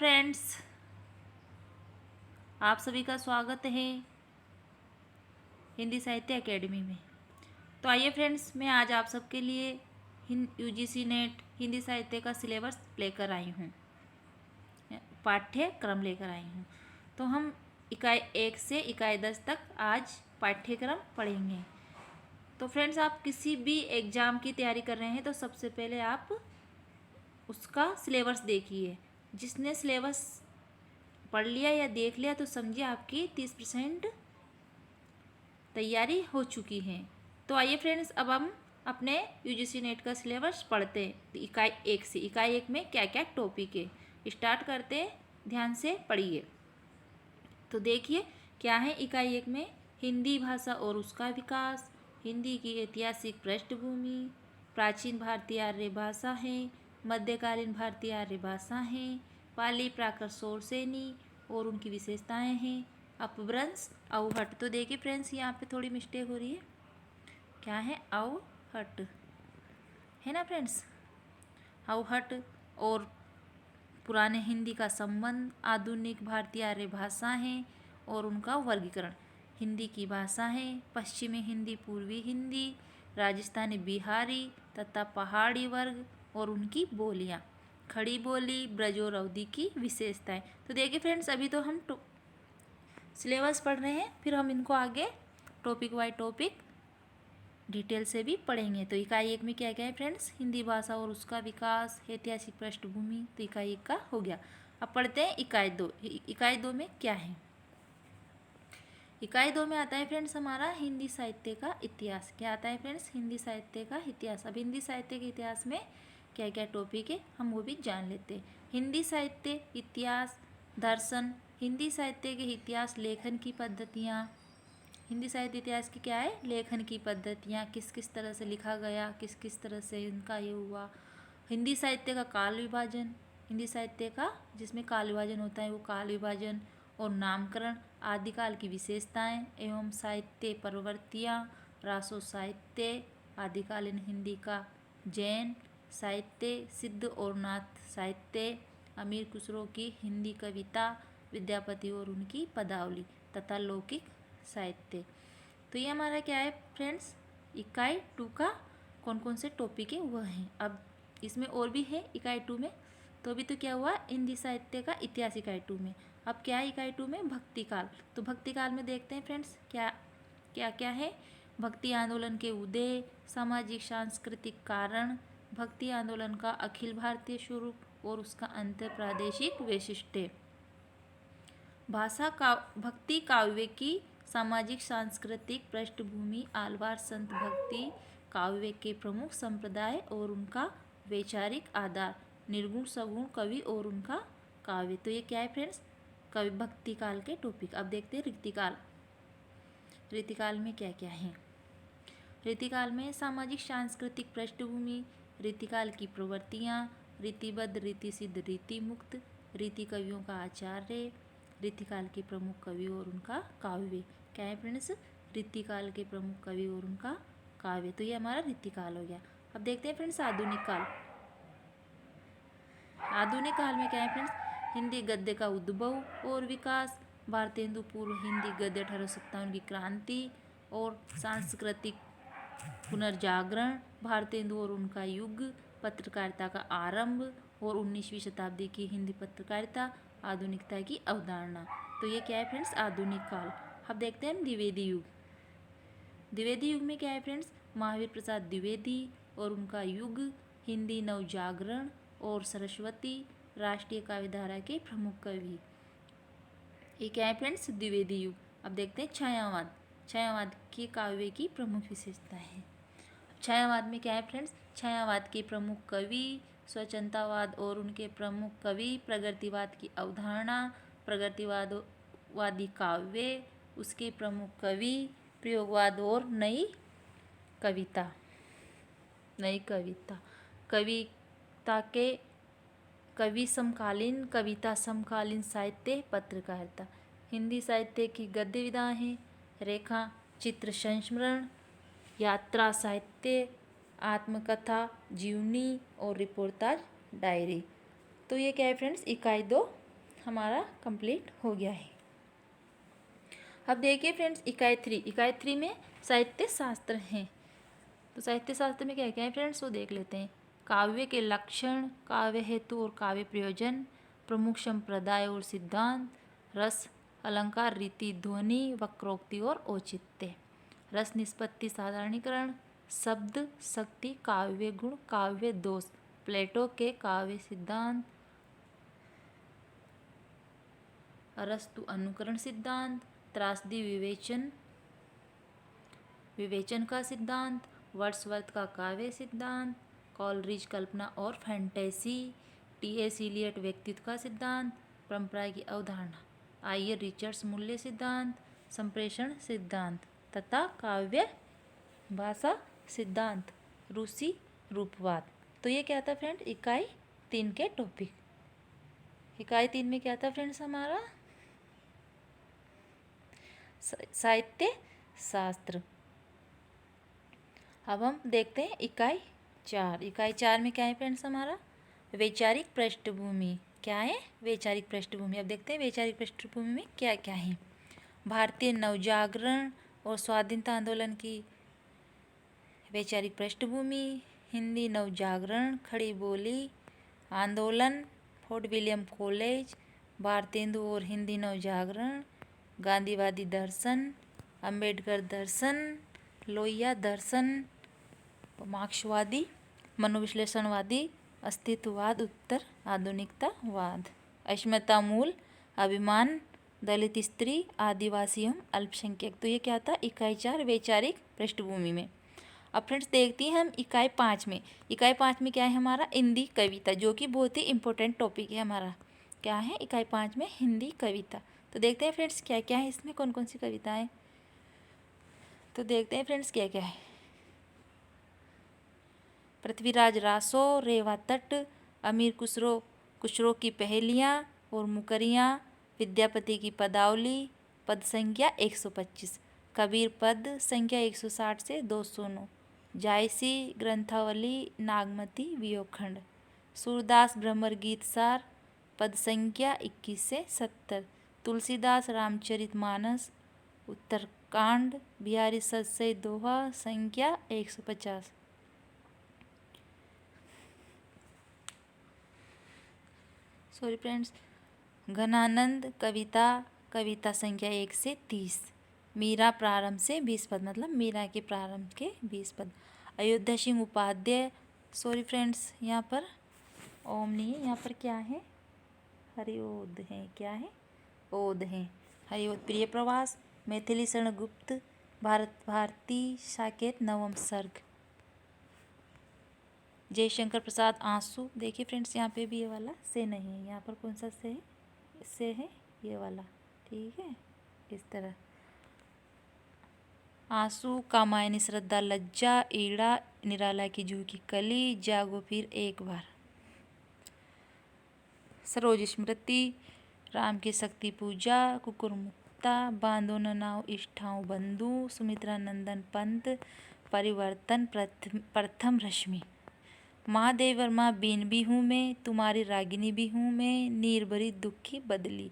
Friends, आप सभी का स्वागत है हिंदी साहित्य एकेडमी में। तो आइए फ्रेंड्स, मैं आज आप सबके लिए यूजीसी नेट हिंदी साहित्य का सिलेबस लेकर आई हूँ, पाठ्यक्रम लेकर आई हूँ। तो हम इकाई 1 से इकाई 10 तक आज पाठ्यक्रम पढ़ेंगे। तो फ्रेंड्स, आप किसी भी एग्ज़ाम की तैयारी कर रहे हैं तो सबसे पहले आप उसका सिलेबस देखिए। जिसने सिलेबस पढ़ लिया या देख लिया तो समझिए आपकी 30% तैयारी हो चुकी है। तो आइए फ्रेंड्स, अब हम अपने यूजीसी नेट का सिलेबस पढ़ते हैं। तो इकाई 1 से, इकाई 1 में क्या क्या टॉपिक है स्टार्ट करते हैं, ध्यान से पढ़िए। तो देखिए क्या है इकाई 1 में। हिंदी भाषा और उसका विकास, हिंदी की ऐतिहासिक पृष्ठभूमि, प्राचीन भारतीय आर्य भाषा है, मध्यकालीन भारतीय आर्य भाषा है, पाली प्राकृत शौरसेनी और उनकी विशेषताएं हैं, अपभ्रंश अवहट। तो देखिए फ्रेंड्स, यहाँ पे थोड़ी मिस्टेक हो रही है। क्या है? अवहट है ना फ्रेंड्स, अवहट। और पुराने हिंदी का संबंध, आधुनिक भारतीय आर्य भाषा है और उनका वर्गीकरण, हिंदी की भाषा है, पश्चिमी हिंदी, पूर्वी हिंदी, राजस्थानी, बिहारी तथा पहाड़ी वर्ग और उनकी बोलियाँ, खड़ी बोली, ब्रज और अवधी की विशेषताएं। तो देखिए फ्रेंड्स, अभी तो हम सिलेबस पढ़ रहे हैं, फिर हम इनको आगे टॉपिक वाइज टॉपिक डिटेल से भी पढ़ेंगे। तो इकाई 1 में क्या क्या है फ्रेंड्स? हिंदी भाषा और उसका विकास, ऐतिहासिक पृष्ठभूमि। तो इकाई 1 का हो गया। अब पढ़ते हैं इकाई 2। इकाई 2 में क्या है? इकाई 2 में आता है फ्रेंड्स हमारा हिंदी साहित्य का इतिहास। क्या आता है फ्रेंड्स? हिंदी साहित्य का इतिहास। अब हिंदी साहित्य के इतिहास में क्या क्या टॉपिक है हम वो भी जान लेते हैं। हिंदी साहित्य इतिहास, दर्शन, हिंदी साहित्य के इतिहास, लेखन की पद्धतियाँ। हिंदी साहित्य इतिहास की क्या है? लेखन की पद्धतियाँ, किस किस तरह से लिखा गया, किस किस तरह से इनका ये हुआ। हिंदी साहित्य का काल विभाजन, हिंदी साहित्य का जिसमें काल विभाजन होता है वो काल विभाजन और नामकरण, आदिकाल की विशेषताएं एवं साहित्य प्रवृत्तियाँ, रासो साहित्य, आदिकालीन हिंदी का जैन साहित्य, सिद्ध और नाथ साहित्य, अमीर खुसरो की हिंदी कविता, विद्यापति और उनकी पदावली तथा लौकिक साहित्य। तो ये हमारा क्या है फ्रेंड्स? इकाई 2 का कौन कौन से टॉपिक है वह हैं। अब इसमें और भी है इकाई 2 में। तो अभी तो क्या हुआ? हिंदी साहित्य का इतिहास इकाई 2 में। अब क्या है इकाई 2 में? भक्ति काल। तो भक्ति काल में देखते हैं फ्रेंड्स क्या क्या क्या है। भक्ति आंदोलन के उदय, सामाजिक सांस्कृतिक कारण, भक्ति आंदोलन का अखिल भारतीय स्वरूप और उसका अंतर प्रादेशिक वैशिष्ट्य, भाषा का भक्ति काव्य की सामाजिक सांस्कृतिक पृष्ठभूमि, आलवार संत भक्ति काव्य के प्रमुख संप्रदाय और उनका वैचारिक आधार, निर्गुण सगुण कवि और उनका काव्य। तो ये क्या है फ्रेंड्स? कवि भक्ति काल के टॉपिक। अब देखते हैं रीतिकाल। रीतिकाल में क्या क्या है? रीतिकाल में सामाजिक सांस्कृतिक पृष्ठभूमि, रीतिकाल की प्रवृत्तियाँ, रीतिबद्ध, रीति सिद्ध, रीति मुक्त, रीति कवियों का आचार्य, रीतिकाल के प्रमुख कवि और उनका काव्य। क्या है फ्रेंड्स? रीतिकाल के प्रमुख कवि और उनका काव्य। तो ये हमारा रीतिकाल हो गया। अब देखते हैं फ्रेंड्स आधुनिक काल। आधुनिक काल में क्या है फ्रेंड्स? हिंदी गद्य का उद्भव और विकास, भारतेंदु पूर्व हिंदी गद्य 1857 की क्रांति और सांस्कृतिक पुनर्जागरण, भारतेंदु और उनका युग, पत्रकारिता का आरंभ और 19वीं शताब्दी की हिंदी पत्रकारिता, आधुनिकता की अवधारणा। तो ये क्या है फ्रेंड्स? आधुनिक काल। अब देखते हैं हम द्विवेदी युग। द्विवेदी युग में क्या है फ्रेंड्स? महावीर प्रसाद द्विवेदी और उनका युग, हिंदी नवजागरण और सरस्वती, राष्ट्रीय काव्यधारा के प्रमुख कवि। ये क्या है फ्रेंड्स? द्विवेदी युग। अब देखते हैं छायावाद। छायावाद की काव्य की प्रमुख विशेषता है। छायावाद में क्या है फ्रेंड्स? छायावाद के प्रमुख कवि, स्वतंत्रतावाद और उनके प्रमुख कवि, प्रगतिवाद की अवधारणा, प्रगतिवादी काव्य, उसके प्रमुख कवि, प्रयोगवाद और नई कविता। नई कविता, कविता के कवि समकालीन, कविता समकालीन साहित्य, पत्रकारिता। हिंदी साहित्य की गद्य विधा है रेखा चित्र संस्मरण, यात्रा साहित्य, आत्मकथा, जीवनी और रिपोर्टाज डायरी। तो ये क्या है फ्रेंड्स? इकाई 2 हमारा कंप्लीट हो गया है। अब देखिए फ्रेंड्स इकाई 3 में साहित्य शास्त्र हैं। तो साहित्य शास्त्र में क्या क्या है फ्रेंड्स वो देख लेते हैं। काव्य के लक्षण, काव्य हेतु और काव्य प्रयोजन, प्रमुख संप्रदाय और सिद्धांत, रस, अलंकार, रीति, ध्वनि, वक्रोक्ति और औचित्य, रस निष्पत्ति, साधारणीकरण, शब्द शक्ति, काव्य गुण, काव्य दोष, प्लेटो के काव्य सिद्धांत, अरस्तु अनुकरण सिद्धांत, त्रासदी विवेचन का सिद्धांत, वर्ड्सवर्थ का काव्य सिद्धांत, कॉलरिज कल्पना और फैंटेसी, टी.एस. इलियट व्यक्तित्व का सिद्धांत, परंपरा की अवधारणा, आइयर रिचर्ड्स मूल्य सिद्धांत, संप्रेषण सिद्धांत तथा काव्य भाषा सिद्धांत, रूसी रूपवाद। तो ये क्या था फ्रेंड इकाई 3 के टॉपिक। इकाई 3 में क्या था फ्रेंड्स हमारा साहित्य शास्त्र। अब हम देखते हैं इकाई 4। इकाई 4 में क्या है फ्रेंड्स हमारा वैचारिक पृष्ठभूमि। क्या है वैचारिक पृष्ठभूमि। अब देखते हैं वैचारिक पृष्ठभूमि में क्या क्या है। भारतीय नवजागरण और स्वाधीनता आंदोलन की वैचारिक पृष्ठभूमि, हिंदी नवजागरण, खड़ी बोली आंदोलन, फोर्ट विलियम कॉलेज, भारतेंदु और हिंदी नवजागरण, गांधीवादी दर्शन, अंबेडकर दर्शन, लोहिया दर्शन, मार्क्सवादी, मनोविश्लेषणवादी, अस्तित्ववाद, उत्तर आधुनिकतावाद, अस्मिता मूल, अभिमान, दलित स्त्री, आदिवासी एवं अल्पसंख्यक। तो ये क्या था इकाई 4 वैचारिक पृष्ठभूमि में। अब फ्रेंड्स देखती हैं हम इकाई 5 में। इकाई 5 में क्या है हमारा हिंदी कविता, जो कि बहुत ही इंपॉर्टेंट टॉपिक है हमारा। क्या है इकाई 5 में हिंदी कविता। तो देखते हैं फ्रेंड्स क्या क्या है इसमें, कौन कौन सी कविताएं। तो देखते हैं फ्रेंड्स क्या क्या है। पृथ्वीराज रासो, रेवा तट, अमीर खुसरो की पहेलियाँ और मुकरियाँ, विद्यापति की पदावली, पद संख्या 125, कबीर पद संख्या 160 से 209, जायसी ग्रंथावली, नागमती वियोगखंड, सूरदास भ्रमर गीत सार, पद संख्या 21 से 70, तुलसीदास रामचरितमानस, उत्तरकांड, बिहारी सतसई दोहा संख्या 150। सॉरी फ्रेंड्स, घनानंद कविता संख्या 1 से 30, मीरा प्रारंभ से 20 पद, मतलब मीरा के प्रारंभ के 20 पद, अयोध्या सिंह उपाध्याय, सॉरी फ्रेंड्स यहाँ पर ओम नहीं है, यहाँ पर क्या है हरिओद है, क्या है ओद है, हरिओद प्रिय प्रवास, मैथिली शरण गुप्त, भारती साकेत नवम सर्ग, जयशंकर प्रसाद आंसू। देखिए फ्रेंड्स यहाँ पे भी ये वाला से नहीं है, यहाँ पर कौन सा से है ये वाला, ठीक है इस तरह। आंसू, कामायनी, श्रद्धा, लज्जा, ईड़ा, निराला की जूही की कली, जागो फिर एक बार, सरोज स्मृति, राम की शक्ति पूजा, कुकुरमुक्ता, बांधो न नाव इष्ठाओं बंधु, सुमित्रा नंदन पंत, परिवर्तन, प्रथम रश्मि, महादेव वर्मा, बीन भी हूँ मैं, तुम्हारी रागिनी भी हूँ मैं, नीर भरी दुख की बदली,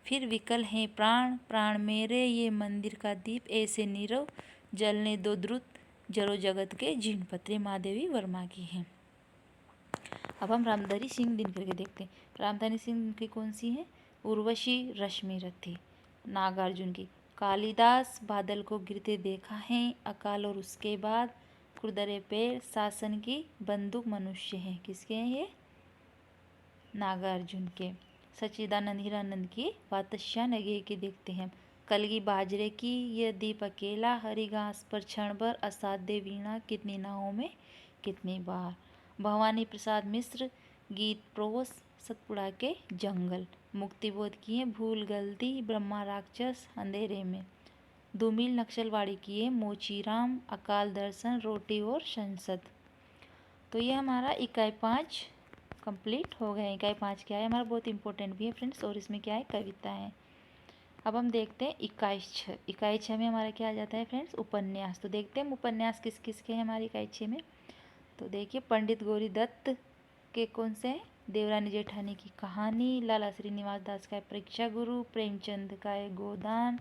फिर विकल हैं प्राण प्राण मेरे, ये मंदिर का दीप ऐसे नीरव, जलने दो द्रुत, जरो जगत के जीर्ण पत्रे, महादेवी वर्मा की हैं। अब हम रामधारी सिंह दिनकर के देखते हैं। रामधारी सिंह की कौन सी है, उर्वशी, रश्मि रथी, नागार्जुन की, कालिदास, बादल को गिरते देखा है, अकाल और उसके बाद, खुरदरे पैर, शासन की बंदूक मनुष्य हैं, किसके हैं ये, नागार्जुन के, सच्चिदानंद हीरानंद की, वात्स्या नगे की देखते हैं। कलगी बाजरे की, यह दीप अकेला, हरी घास पर क्षण भर, असाध्य वीणा, कितनी नावों में कितनी बार, भवानी प्रसाद मिश्र, गीत प्रोस, सतपुड़ा के जंगल, मुक्तिबोध किए, भूल गलती, ब्रह्मा राक्षस, अंधेरे में, धूमिल नक्सलवाड़ी किए, मोचीराम, अकाल दर्शन, रोटी और संसद। तो ये हमारा इकाई 5 कंप्लीट हो गए। इकाई 5 क्या है हमारा, बहुत इंपॉर्टेंट भी है फ्रेंड्स, और इसमें क्या है कविता है। अब हम देखते हैं इकाई 6। इकाई 6 में हमारा क्या आ जाता है फ्रेंड्स, उपन्यास। तो देखते हैं उपन्यास किस किस के हैं हमारी इकाई 6 में। तो देखिए पंडित गौरी दत्त के कौन से हैं, देवरानी जेठानी की कहानी, लाला श्रीनिवास दास का है परीक्षा गुरु, प्रेमचंद का है गोदान,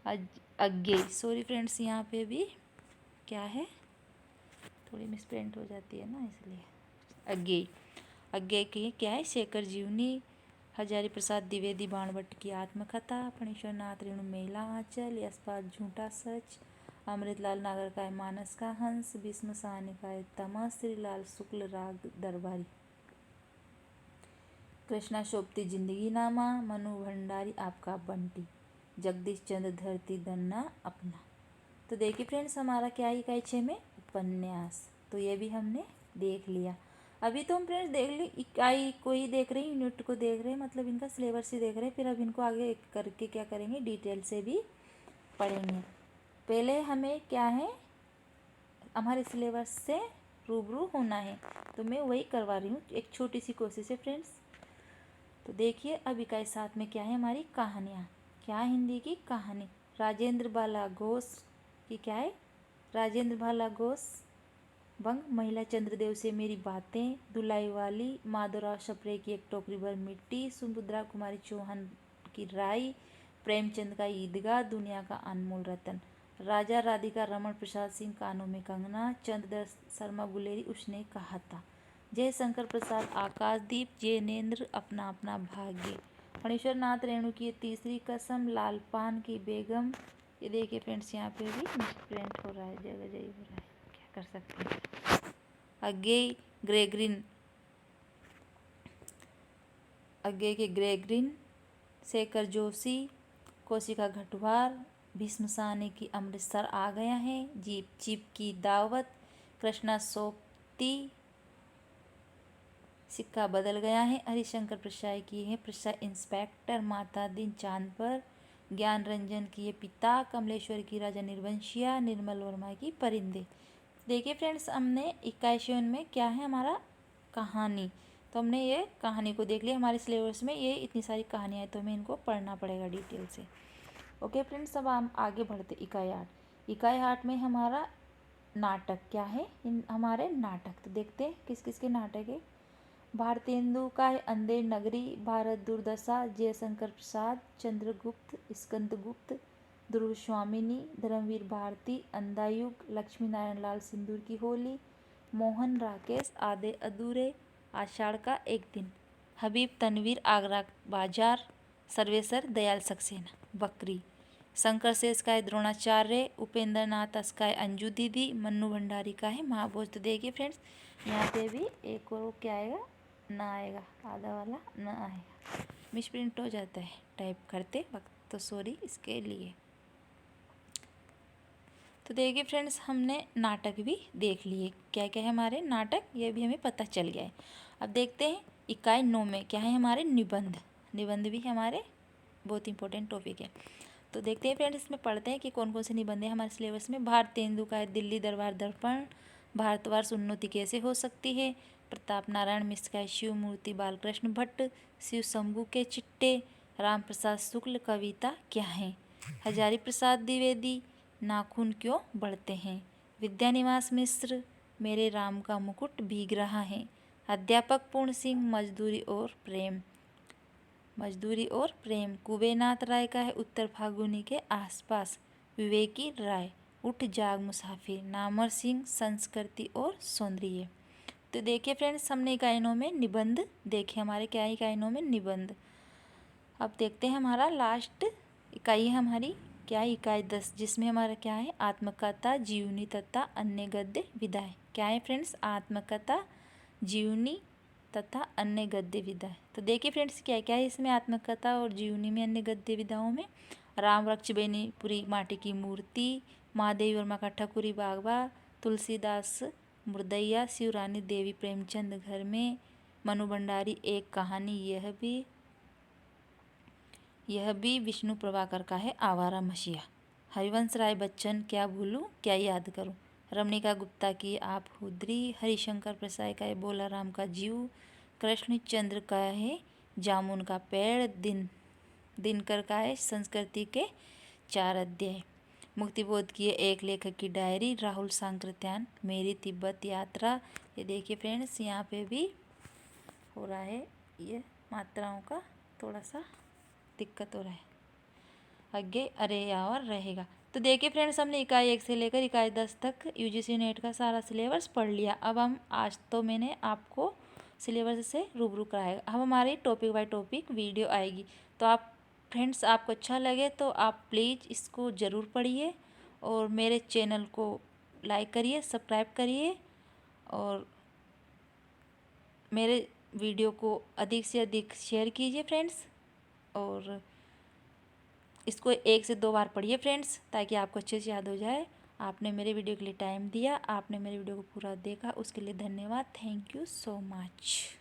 अज्ञेय। सॉरी फ्रेंड्स, यहाँ पे भी क्या है, थोड़ी मिसप्रिंट हो जाती है ना, इसलिए अज्ञेय। अज्ञेय की क्या है, शेखर जीवनी, हजारी प्रसाद द्विवेदी बाणभट्ट की आत्मकथा, फणीश्वर नाथ रेणु मेला आंचल, यशपाल झूठा सच, अमृतलाल नागर का है मानस का हंस, भीष्म साहनी का है तमस, श्रीलाल शुक्ल राग दरबारी, कृष्णा शोभती जिंदगी नामा, मनु भंडारी आपका बंटी, जगदीश चंद्र धरती धन्ना अपना। तो देखिए फ्रेंड्स, हमारा क्या ही इकाई 6 में उपन्यास, तो ये भी हमने देख लिया। अभी तो हम फ्रेंड्स देख ली इकाई को ही देख रहे हैं, यूनिट को देख रहे हैं, मतलब इनका सिलेबस ही देख रहे हैं। फिर अब इनको आगे करके क्या करेंगे, डिटेल से भी पढ़ेंगे। पहले हमें क्या है, हमारे सिलेबस से रूबरू होना है, तो मैं वही करवा रही हूँ, एक छोटी सी कोशिश है फ्रेंड्स। तो देखिए अब इकाई 7 में क्या है, हमारी कहानियाँ। क्या हिंदी की कहानी, राजेंद्र बाला घोष की क्या है, राजेंद्र बाला घोष बंग, महिला चंद्रदेव से मेरी बातें, दुलाई वाली, माधवराव सप्रे की एक टोकरी भर मिट्टी, सुभद्रा कुमारी चौहान की राई, प्रेमचंद का ईदगाह, दुनिया का अनमोल रतन, राजा राधिका रमन प्रसाद सिंह कानों में कंगना, चंद्रदत्त शर्मा गुलेरी उसने कहा था, जयशंकर प्रसाद आकाशदीप, जैनेन्द्र अपना अपना भाग्य, फणीश्वर नाथ रेणु की तीसरी कसम, लाल पान की बेगम। ये देखिए फ्रेंड्स, यहाँ पे भी मिसप्रिंट हो रहा है, जगह जगह हो रहा है, क्या कर सकते हैं। अज्ञेय ग्रेगरिन, अज्ञेय के ग्रेगरिन, शेखर जोशी, कोशिका घटवार, भीष्म साहनी की अमृतसर आ गया है, जीप चीप की दावत, कृष्णा सोपती, सिक्का बदल गया है, हरिशंकर प्रसाद की है प्रसाद इंस्पेक्टर, माता दिन चांद पर, ज्ञान रंजन की है पिता, कमलेश्वर की राजा निर्वंशिया, निर्मल वर्मा की परिंदे। देखिए फ्रेंड्स, हमने इकाई 7 में क्या है हमारा कहानी, तो हमने ये कहानी को देख लिया। हमारे सिलेबस में ये इतनी सारी कहानियाँ हैं, तो हमें इनको पढ़ना पड़ेगा डिटेल से। ओके फ्रेंड्स, अब हम आगे बढ़ते इकाई 8। इकाई 8 में हमारा नाटक क्या है, हमारे नाटक, तो देखते हैं किस किस के नाटक है। भारतेंदु का है अंधेर नगरी, भारत दुर्दशा, जयशंकर प्रसाद, चंद्रगुप्त, स्कंदगुप्त, ध्रुव स्वामिनी, धर्मवीर भारती, अंधायुग, लक्ष्मी नारायण लाल सिंदूर की होली, मोहन राकेश आधे अधूरे, आषाढ़ का एक दिन, हबीब तनवीर आगरा बाजार, सर्वेसर दयाल सक्सेना, बकरी, शंकर शेष का है द्रोणाचार्य, उपेंद्र नाथ अस का है अंजू दीदी, मन्नू भंडारी का है महाभोज। तो देखिए फ्रेंड्स, यहाँ पे भी एक और क्या आएगा, ना आएगा, आधा वाला ना आएगा, मिसप्रिंट हो जाता है टाइप करते वक्त, तो सॉरी इसके लिए। तो देखिए फ्रेंड्स, हमने नाटक भी देख लिए, क्या क्या है हमारे नाटक, ये भी हमें पता चल गया है। अब देखते हैं इकाई 9 में क्या है हमारे निबंध। निबंध भी हमारे बहुत इंपॉर्टेंट टॉपिक है, तो देखते हैं फ्रेंड्स, इसमें पढ़ते हैं कि कौन कौन से निबंध है हमारे सिलेबस में। भारतेंदु का है दिल्ली दरबार दर्पण, भारतवर्ष उन्नति कैसे हो सकती है, प्रताप नारायण मिश्र का है शिव मूर्ति बालकृष्ण भट्ट, शिव शंभू के चिट्टे, राम प्रसाद शुक्ल कविता क्या है, हजारी प्रसाद द्विवेदी नाखून क्यों बढ़ते हैं, विद्यानिवास मिश्र मेरे राम का मुकुट भीग रहा है, अध्यापक पूर्ण सिंह मजदूरी और प्रेम, मजदूरी और प्रेम, कुबेरनाथ राय का है उत्तर फाल्गुनी के आसपास, विवेकी राय उठ जाग मुसाफिर, नामर सिंह संस्कृति और सौंदर्य। तो देखिए फ्रेंड्स, हमने इकाइनों में निबंध देखे, हमारे क्या इकाइनों में निबंध। अब देखते हैं हमारा लास्ट इकाई है हमारी क्या, इकाई 10, जिसमें हमारा क्या है आत्मकथा, जीवनी तथा अन्य गद्य विधाएं। क्या है फ्रेंड्स, आत्मकथा, जीवनी तथा अन्य गद्य विधाएं। तो देखिए फ्रेंड्स, क्या क्या है इसमें आत्मकथा और जीवनी में अन्य गद्य विधाओं में, राम वृक्ष बेनीपुरी माटी की मूर्ति, महादेवी वर्मा का ठकुरी बागबा, तुलसीदास मुर्दैया, शिवरानी देवी प्रेमचंद घर में, मनु भंडारी एक कहानी, यह भी विष्णु प्रभाकर का है आवारा मसीहा, हरिवंश राय बच्चन क्या भूलूं क्या याद करूं, रमणिका गुप्ता की आप हुद्री, हरिशंकर प्रसाद का है बोला राम का जीव, कृष्ण चंद्र का है जामुन का पेड़, दिनकर का है संस्कृति के 4 अध्याय, मुक्तिबोध की एक लेखक की डायरी, राहुल सांकृत्यान मेरी तिब्बत यात्रा। ये देखिए फ्रेंड्स, यहाँ पे भी हो रहा है, ये मात्राओं का थोड़ा सा दिक्कत हो रहा है। आगे अरे और रहेगा। तो देखिए फ्रेंड्स, हमने इकाई 1 से लेकर इकाई 10 तक यूजीसी नेट का सारा सिलेबस पढ़ लिया। अब हम आज तो मैंने आपको सिलेबस से रूबरू कराएगा। अब हमारी टॉपिक बाय टॉपिक वीडियो आएगी। तो आप फ्रेंड्स, आपको अच्छा लगे तो आप प्लीज़ इसको ज़रूर पढ़िए और मेरे चैनल को लाइक करिए, सब्सक्राइब करिए और मेरे वीडियो को अधिक से अधिक शेयर कीजिए फ्रेंड्स। और इसको 1 से 2 बार पढ़िए फ्रेंड्स, ताकि आपको अच्छे से याद हो जाए। आपने मेरे वीडियो के लिए टाइम दिया, आपने मेरे वीडियो को पूरा देखा, उसके लिए धन्यवाद। Thank you so much.